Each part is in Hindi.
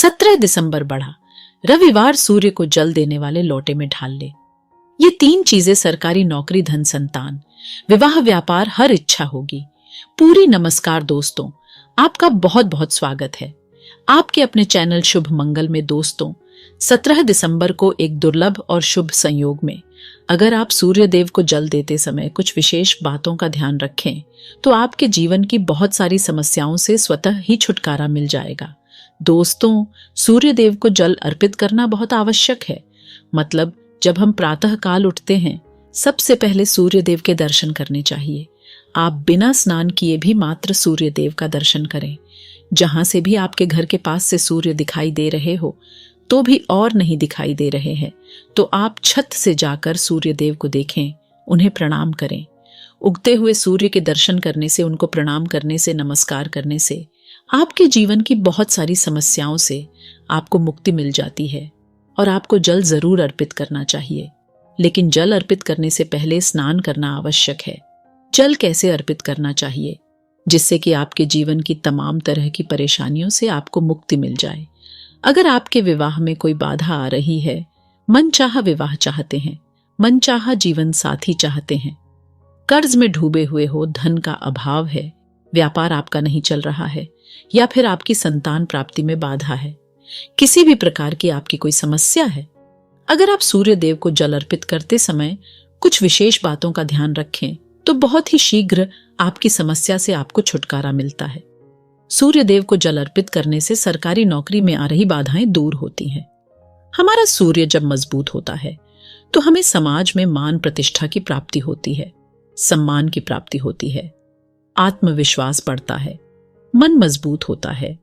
17 दिसंबर बढ़ा, रविवार सूर्य को जल देने वाले लोटे में ढाल ले। ये 3 चीजें सरकारी नौकरी, धन, संतान, विवाह, व्यापार, हर इच्छा होगी। पूरी नमस्कार दोस्तों, आपका बहुत बहुत स्वागत है आपके अपने चैनल शुभ मंगल में। दोस्तों, 17 दिसंबर को एक दुर्लभ और शुभ संयोग में अगर आप सूर्य देव को जल देते समय कुछ विशेष बातों का ध्यान रखें तो आपके जीवन की बहुत सारी समस्याओं से स्वतः ही छुटकारा मिल जाएगा। दोस्तों, सूर्य देव को जल अर्पित करना बहुत आवश्यक है। मतलब जब हम प्रातः काल उठते हैं, सबसे पहले सूर्य देव के दर्शन करने चाहिए। आप बिना स्नान किए भी मात्र सूर्य देव का दर्शन करें। जहां से भी आपके घर के पास से सूर्य दिखाई दे रहे हो तो भी और नहीं दिखाई दे रहे हैं तो आप छत से जाकर सूर्य देव को देखें, उन्हें प्रणाम करें। उगते हुए सूर्य के दर्शन करने से, उनको प्रणाम करने से, नमस्कार करने से आपके जीवन की बहुत सारी समस्याओं से आपको मुक्ति मिल जाती है। और आपको जल जरूर अर्पित करना चाहिए, लेकिन जल अर्पित करने से पहले स्नान करना आवश्यक है। जल कैसे अर्पित करना चाहिए जिससे कि आपके जीवन की तमाम तरह की परेशानियों से आपको मुक्ति मिल जाए। अगर आपके विवाह में कोई बाधा आ रही है, मनचाहा विवाह चाहते हैं, मनचाहा जीवन साथी चाहते हैं, कर्ज में डूबे हुए हो, धन का अभाव है, व्यापार आपका नहीं चल रहा है, या फिर आपकी संतान प्राप्ति में बाधा है, किसी भी प्रकार की आपकी कोई समस्या है, अगर आप सूर्य देव को जल अर्पित करते समय कुछ विशेष बातों का ध्यान रखें तो बहुत ही शीघ्र आपकी समस्या से आपको छुटकारा मिलता है। सूर्य देव को जल अर्पित करने से सरकारी नौकरी में आ रही बाधाएं दूर होती हैं। हमारा सूर्य जब मजबूत होता है तो हमें समाज में मान प्रतिष्ठा की प्राप्ति होती है, सम्मान की प्राप्ति होती है, आत्मविश्वास बढ़ता है, मन मजबूत होता है,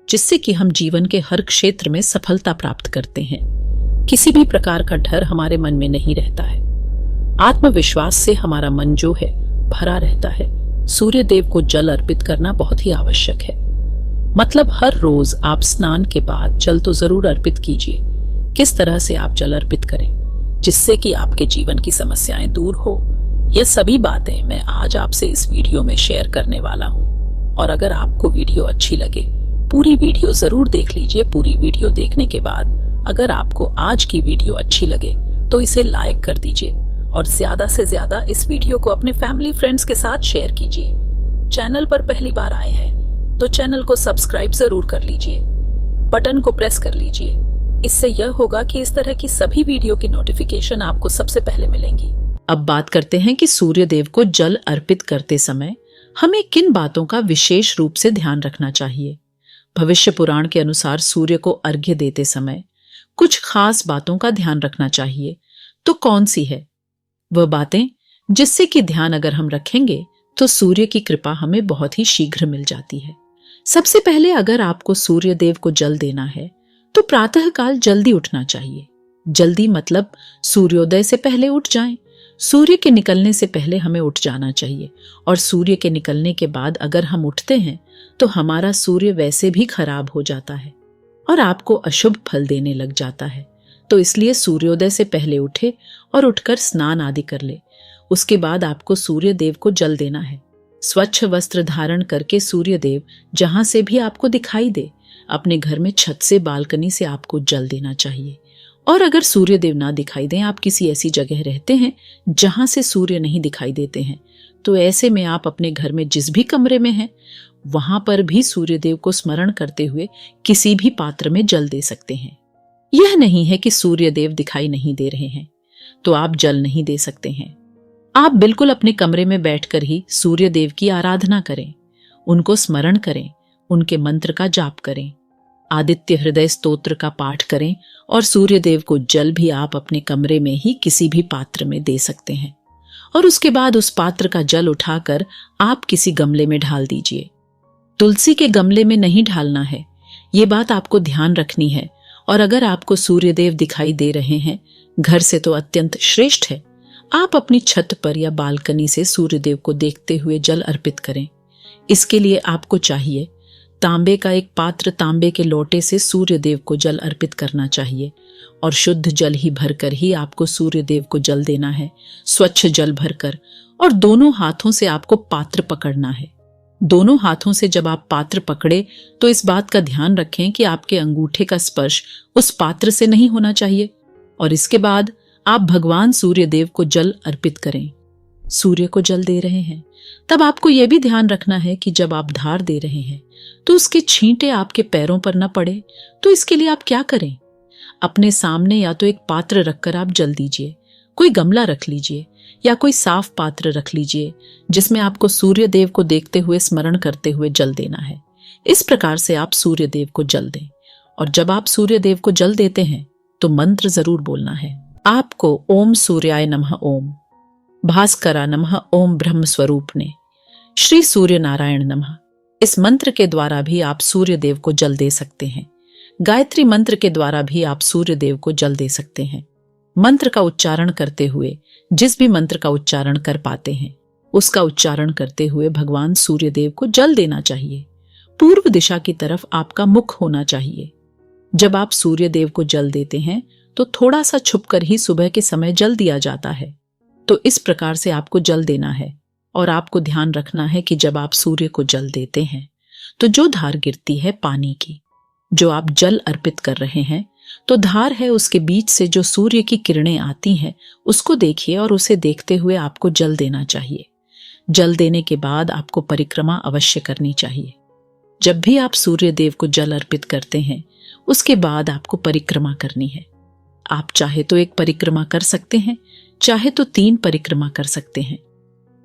जिससे कि हम जीवन के हर क्षेत्र में सफलता प्राप्त करते हैं। किसी भी प्रकार का डर हमारे मन में नहीं रहता है। आत्मविश्वास से हमारा मन जो है भरा रहता है। सूर्य देव को जल अर्पित करना बहुत ही आवश्यक है। मतलब हर रोज आप स्नान के बाद जल तो जरूर अर्पित कीजिए। किस तरह से आप जल अर्पित करें जिससे कि आपके जीवन की समस्याएं दूर हो, ये सभी बातें मैं आज आपसे इस वीडियो में शेयर करने वाला हूँ। और अगर आपको वीडियो अच्छी लगे, पूरी वीडियो जरूर देख लीजिए। पूरी वीडियो देखने के बाद अगर आपको आज की वीडियो अच्छी लगे तो इसे लाइक कर दीजिए और ज्यादा से ज्यादा इस वीडियो को अपने फैमिली फ्रेंड्स के साथ शेयर कीजिए। चैनल पर पहली बार आए हैं तो चैनल को सब्सक्राइब जरूर कर लीजिए, बटन को प्रेस कर लीजिए। इससे यह होगा कि इस तरह की सभी वीडियो की नोटिफिकेशन आपको सबसे पहले मिलेंगी। अब बात करते हैं कि सूर्य देव को जल अर्पित करते समय हमें किन बातों का विशेष रूप से ध्यान रखना चाहिए। भविष्य पुराण के अनुसार सूर्य को अर्घ्य देते समय कुछ खास बातों का ध्यान रखना चाहिए। तो कौन सी है वह बातें जिससे कि ध्यान अगर हम रखेंगे तो सूर्य की कृपा हमें बहुत ही शीघ्र मिल जाती है। सबसे पहले अगर आपको सूर्य देव को जल देना है तो प्रातः काल जल्दी उठना चाहिए। जल्दी मतलब सूर्योदय से पहले उठ जाएं। सूर्य के निकलने से पहले हमें उठ जाना चाहिए। और सूर्य के निकलने के बाद अगर हम उठते हैं तो हमारा सूर्य वैसे भी खराब हो जाता है और आपको अशुभ फल देने लग जाता है। तो इसलिए सूर्योदय से पहले उठे और उठकर स्नान आदि कर ले। उसके बाद आपको सूर्य देव को जल देना है। स्वच्छ वस्त्र धारण करके सूर्य देव जहां से भी आपको दिखाई दे, अपने घर में छत से, बालकनी से आपको जल देना चाहिए। और अगर सूर्य देव ना दिखाई दें, आप किसी ऐसी जगह रहते हैं जहां से सूर्य नहीं दिखाई देते हैं, तो ऐसे में आप अपने घर में जिस भी कमरे में हैं वहां पर भी सूर्य देव को स्मरण करते हुए किसी भी पात्र में जल दे सकते हैं। यह नहीं है कि सूर्य देव दिखाई नहीं दे रहे हैं तो आप जल नहीं दे सकते हैं। आप बिल्कुल अपने कमरे में बैठकर ही सूर्य देव की आराधना करें, उनको स्मरण करें, उनके मंत्र का जाप करें, आदित्य हृदय स्तोत्र का पाठ करें और सूर्य देव को जल भी आप अपने कमरे में ही किसी भी पात्र में दे सकते हैं। और उसके बाद उस पात्र का जल उठाकर आप किसी गमले में ढाल दीजिए। तुलसी के गमले में नहीं ढालना है, ये बात आपको ध्यान रखनी है। और अगर आपको सूर्य देव दिखाई दे रहे हैं घर से तो अत्यंत श्रेष्ठ है। आप अपनी छत पर या बालकनी से सूर्य देव को देखते हुए जल अर्पित करें। इसके लिए आपको चाहिए तांबे का एक पात्र, तांबे के लोटे से सूर्य देव को जल अर्पित करना चाहिए और शुद्ध जल ही भरकर ही आपको सूर्य देव को जल देना है। स्वच्छ जल भरकर और दोनों हाथों से आपको पात्र पकड़ना है। दोनों हाथों से जब आप पात्र पकड़े तो इस बात का ध्यान रखें कि आपके अंगूठे का स्पर्श उस पात्र से नहीं होना चाहिए। और इसके बाद आप भगवान सूर्य देव को जल अर्पित करें। सूर्य को जल दे रहे हैं तब आपको यह भी ध्यान रखना है कि जब आप धार दे रहे हैं तो उसके छींटे आपके पैरों पर न पड़े। तो इसके लिए आप क्या करें, अपने सामने या तो एक पात्र रखकर आप जल दीजिए, कोई गमला रख लीजिए या कोई साफ पात्र रख लीजिए जिसमें आपको सूर्य देव को देखते हुए स्मरण करते हुए जल देना है। इस प्रकार से आप सूर्य देव को जल दें। और जब आप सूर्य देव को जल देते हैं तो मंत्र जरूर बोलना है। आपको ओम सूर्याय नमः, ओम भास्करा नमः, ओम ब्रह्म स्वरूप ने, श्री सूर्य नारायण नमः, इस मंत्र के द्वारा भी आप सूर्य देव को जल दे सकते हैं। गायत्री मंत्र के द्वारा भी आप सूर्य देव को जल दे सकते हैं। मंत्र का उच्चारण करते हुए, जिस भी मंत्र का उच्चारण कर पाते हैं उसका उच्चारण करते हुए भगवान सूर्य देव को जल देना चाहिए। पूर्व दिशा की तरफ आपका मुख होना चाहिए। जब आप सूर्य देव को जल देते हैं तो थोड़ा सा छुपकर ही सुबह के समय जल दिया जाता है। तो इस प्रकार से आपको जल देना है। और आपको ध्यान रखना है कि जब आप सूर्य को जल देते हैं तो जो धार गिरती है पानी की, जो आप जल अर्पित कर रहे हैं, तो धार है उसके बीच से जो सूर्य की किरणें आती हैं उसको देखिए और उसे देखते हुए आपको जल देना चाहिए। जल देने के बाद आपको परिक्रमा अवश्य करनी चाहिए। जब भी आप सूर्य देव को जल अर्पित करते हैं उसके बाद आपको परिक्रमा करनी है। आप चाहे तो एक परिक्रमा कर सकते हैं, चाहे तो 3 परिक्रमा कर सकते हैं।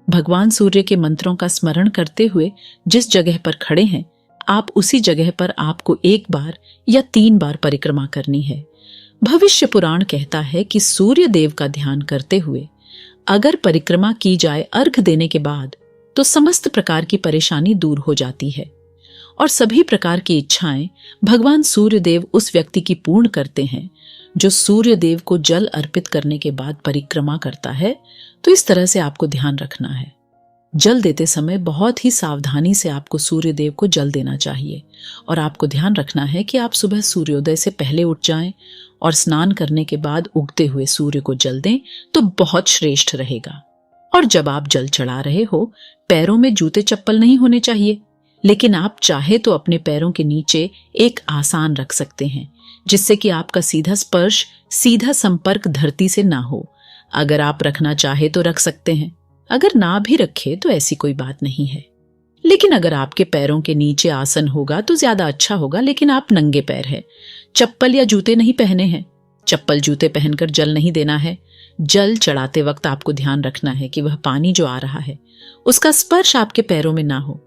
भगवान सूर्य के मंत्रों का स्मरण करते हुए जिस जगह पर खड़े हैं आप उसी जगह पर आपको 1 बार या 3 बार परिक्रमा करनी है। भविष्य पुराण कहता है कि सूर्य देव का ध्यान करते हुए अगर परिक्रमा की जाए अर्घ देने के बाद तो समस्त प्रकार की परेशानी दूर हो जाती है और सभी प्रकार की इच्छाएं भगवान सूर्य देव उस व्यक्ति की पूर्ण करते हैं जो सूर्य देव को जल अर्पित करने के बाद परिक्रमा करता है। तो इस तरह से आपको ध्यान रखना है। जल देते समय बहुत ही सावधानी से आपको सूर्य देव को जल देना चाहिए और आपको ध्यान रखना है कि आप सुबह सूर्योदय से पहले उठ जाएं और स्नान करने के बाद उगते हुए सूर्य को जल दें तो बहुत श्रेष्ठ रहेगा। और जब आप जल चढ़ा रहे हो पैरों में जूते चप्पल नहीं होने चाहिए, लेकिन आप चाहे तो अपने पैरों के नीचे एक आसान रख सकते हैं जिससे कि आपका सीधा स्पर्श, सीधा संपर्क धरती से ना हो। अगर आप रखना चाहे तो रख सकते हैं, अगर ना भी रखे तो ऐसी कोई बात नहीं है। लेकिन अगर आपके पैरों के नीचे आसन होगा तो ज्यादा अच्छा होगा। लेकिन आप नंगे पैर हैं, चप्पल या जूते नहीं पहने हैं, चप्पल जूते पहनकर जल नहीं देना है। जल चढ़ाते वक्त आपको ध्यान रखना है कि वह पानी जो आ रहा है उसका स्पर्श आपके पैरों में ना हो।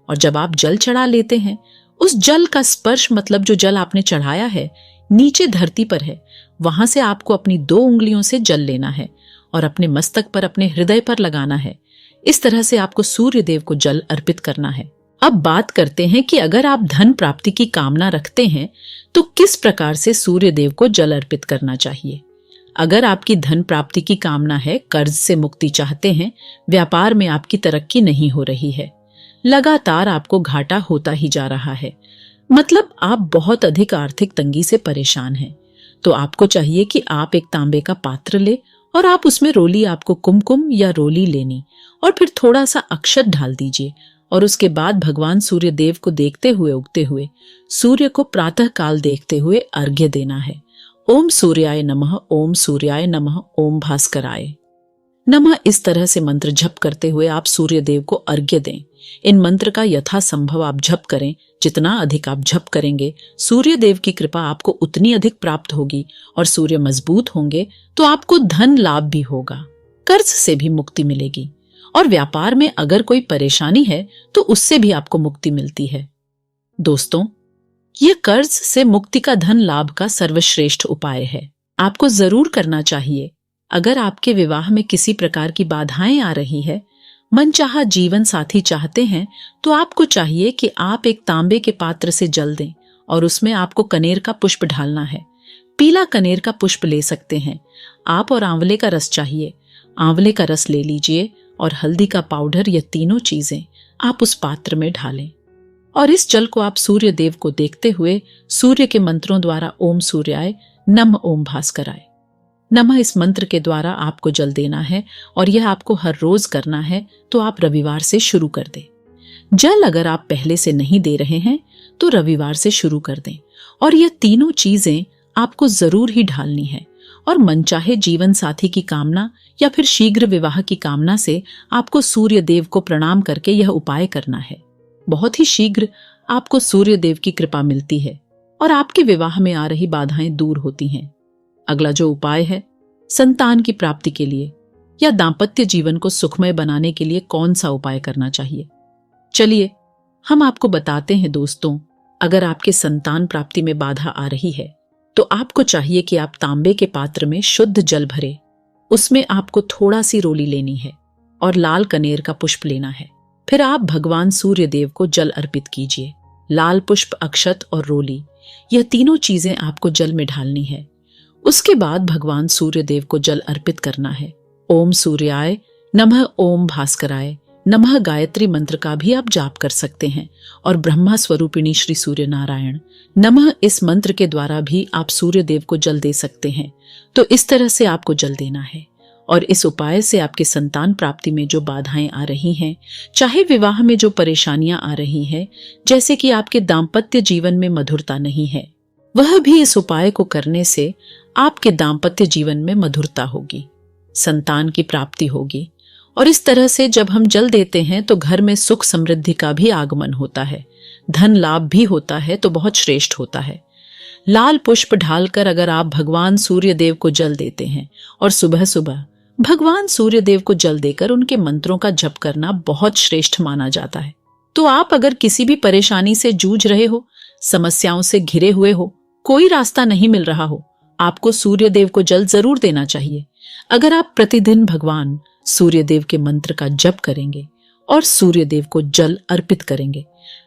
और जब आप जल चढ़ा लेते हैं उस जल का स्पर्श मतलब जो जल आपने चढ़ाया है नीचे धरती पर है, वहां से आपको अपनी 2 उंगलियों से जल लेना है और अपने मस्तक पर, अपने हृदय पर लगाना है। इस तरह से आपको सूर्य देव को जल अर्पित करना है। अब बात करते हैं कि अगर आप धन प्राप्ति की कामना रखते हैं तो किस प्रकार से सूर्य देव को जल अर्पित करना चाहिए। अगर आपकी धन प्राप्ति की कामना है, कर्ज से मुक्ति चाहते हैं, व्यापार में आपकी तरक्की नहीं हो रही है, लगातार आपको घाटा होता ही जा रहा है, मतलब आप बहुत अधिक आर्थिक तंगी से परेशान हैं, तो आपको चाहिए कि आप एक तांबे का पात्र ले और आप उसमें रोली, आपको कुमकुम या रोली लेनी और फिर थोड़ा सा अक्षत डाल दीजिए और उसके बाद भगवान सूर्य देव को देखते हुए उगते हुए सूर्य को प्रातः काल देखते हुए अर्घ्य देना है। ओम सूर्याय नमः, ओम सूर्याय नमः, ओम भास्कराय नमः। इस तरह से मंत्र जप करते हुए आप सूर्य देव को अर्घ्य दें। इन मंत्र का यथासंभव आप जप करें। जितना अधिक आप जप करेंगे सूर्य देव की कृपा आपको उतनी अधिक प्राप्त होगी और सूर्य मजबूत होंगे तो आपको धन लाभ भी होगा, कर्ज से भी मुक्ति मिलेगी और व्यापार में अगर कोई परेशानी है तो उससे भी आपको मुक्ति मिलती है। दोस्तों, यह कर्ज से मुक्ति का धन लाभ का सर्वश्रेष्ठ उपाय है। आपको जरूर करना चाहिए। अगर आपके विवाह में किसी प्रकार की बाधाएं आ रही है, मनचाहा जीवन साथी चाहते हैं, तो आपको चाहिए कि आप एक तांबे के पात्र से जल दें और उसमें आपको कनेर का पुष्प ढालना है। पीला कनेर का पुष्प ले सकते हैं आप और आंवले का रस चाहिए, आंवले का रस ले लीजिए और हल्दी का पाउडर, ये तीनों चीजें आप उस पात्र में ढालें और इस जल को आप सूर्य देव को देखते हुए सूर्य के मंत्रों द्वारा ओम सूर्याय नमः, ओम भास्कराय नमः इस मंत्र के द्वारा आपको जल देना है और यह आपको हर रोज करना है। तो आप रविवार से शुरू कर दें। जल अगर आप पहले से नहीं दे रहे हैं तो रविवार से शुरू कर दें, और यह तीनों चीजें आपको जरूर ही ढालनी है। और मनचाहे जीवन साथी की कामना या फिर शीघ्र विवाह की कामना से आपको सूर्य देव को प्रणाम करके यह उपाय करना है। बहुत ही शीघ्र आपको सूर्य देव की कृपा मिलती है और आपके विवाह में आ रही बाधाएं दूर होती हैं। अगला जो उपाय है, संतान की प्राप्ति के लिए या दाम्पत्य जीवन को सुखमय बनाने के लिए कौन सा उपाय करना चाहिए, चलिए हम आपको बताते हैं दोस्तों। अगर आपके संतान प्राप्ति में बाधा आ रही है तो आपको चाहिए कि आप तांबे के पात्र में शुद्ध जल भरे, उसमें आपको थोड़ा सी रोली लेनी है और लाल कनेर का पुष्प लेना है। फिर आप भगवान सूर्य देव को जल अर्पित कीजिए। लाल पुष्प, अक्षत और रोली, यह तीनों चीजें आपको जल में ढालनी है। उसके बाद भगवान सूर्य देव को जल अर्पित करना है। ओम सूर्याय नमः, ओम भास्कराय नमः गायत्री मंत्र का भी आप जाप कर सकते हैं, और ब्रह्मा स्वरूपिणी श्री सूर्य नारायण नमः इस मंत्र के द्वारा भी आप सूर्य देव को जल दे सकते हैं। तो इस तरह से आपको जल देना है, और इस उपाय से आपके संतान प्राप्ति में जो बाधाएं आ रही हैं, चाहे विवाह में जो परेशानियां आ रही हैं, जैसे कि आपके दाम्पत्य जीवन में मधुरता नहीं है, वह भी इस उपाय को करने से आपके दाम्पत्य जीवन में मधुरता होगी, संतान की प्राप्ति होगी। और इस तरह से जब हम जल देते हैं तो घर में सुख समृद्धि का भी आगमन होता है, धन लाभ भी होता है, तो बहुत श्रेष्ठ होता है। लाल पुष्प ढालकर अगर आप भगवान सूर्य देव को जल देते हैं और सुबह सुबह भगवान सूर्य देव को जल देकर उनके मंत्रों का जप करना बहुत श्रेष्ठ माना जाता है। तो आप अगर किसी भी परेशानी से जूझ रहे हो, समस्याओं से घिरे हुए हो, कोई रास्ता नहीं मिल रहा हो, आपको सूर्य देव को जल जरूर देना चाहिए। अगर आप प्रतिदिन भगवान सूर्य देव के मंत्र का जप करेंगे और सूर्य देव को जल अर्पित करेंगे,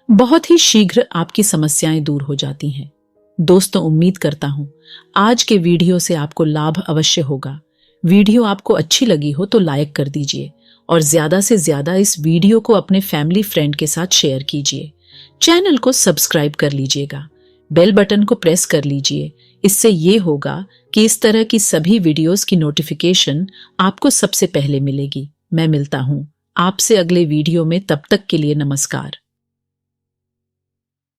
बहुत ही शीघ्र आपकी समस्याएं दूर हो जाती हैं। दोस्तों, उम्मीद करता हूं आज के वीडियो से आपको लाभ अवश्य होगा। वीडियो आपको अच्छी लगी हो तो लाइक कर दीजिए और ज्यादा से ज्यादा इस वीडियो को अपने फैमिली फ्रेंड के साथ शेयर कीजिए। चैनल को सब्सक्राइब कर लीजिएगा, बेल बटन को प्रेस कर लीजिए। इससे ये होगा कि इस तरह की सभी वीडियोस की नोटिफिकेशन आपको सबसे पहले मिलेगी। मैं मिलता हूं आपसे अगले वीडियो में, तब तक के लिए नमस्कार।